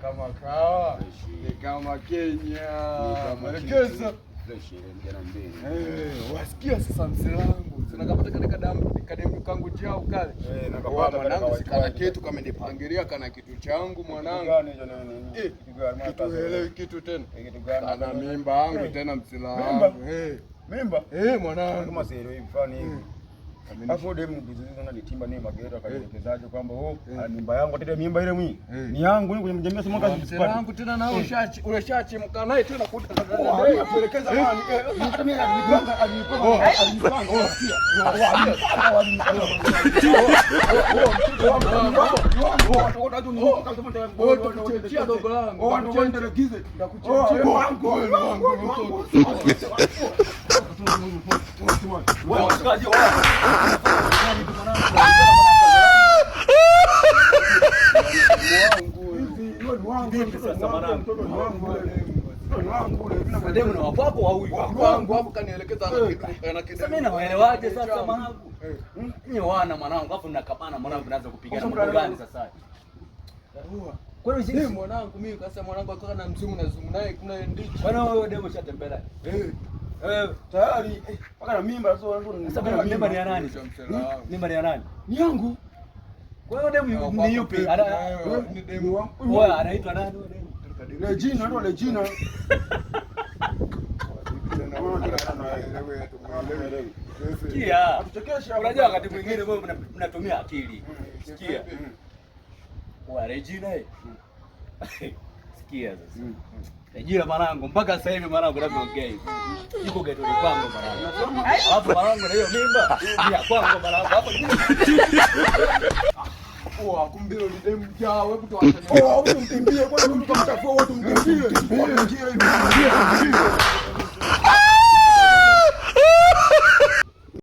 Kama kawa ni kama Kenya maelekezo wasikia sasa mselangu zinakapata katika kademu kangu chao kale mwanangu sikana kitu kama nipangilia kana kitu changu mwanangu kitu hele kitu tena kana mimba yangu tena mselangu mimba mwanangu kama sero hivi fani hivi afu demu bizuzi na litimba ni magero akaelekezaje kwamba mimba yangu tete mimba ile mwi ni yangu ni kwenye mjamii sema kazi msela yangu tena nao ushachi mkanae tena kuelekeza nani mimi alipanga demu na wapo huyu wangu hapo kanielekeza na kitu. Sasa mimi naelewaje sasa mwanangu? Ni wana mwanangu hapo mnakabana mwanangu naanza kupigana mambo gani sasa? Kwa hiyo sisi mwanangu mimi kasa mwanangu akawa na mzimu na zumu naye kuna ndichi. Bwana wewe demu shatembea. Tayari paka na mimba sasa mimba ni ya nani? Mimba ni ya nani? Ni yangu. Kwa hiyo demu ni yupi? Ni demu wangu. Wewe anaitwa nani wewe demu? Regina ndo Regina. Sikia. Unajua wakati mwingine wewe mnatumia akili. Sikia. Wa Regina sikia sasa. Regina mwanangu mpaka sasa hivi mwanangu unaongea hivi. Yuko getoni kwangu mwanangu. Alafu mwanangu na hiyo mimba ni ya kwangu mwanangu. Hapo kumbilo ni demu jao, hebu tuache. Mkimbie kwa nini mtamchafua watu mkimbie.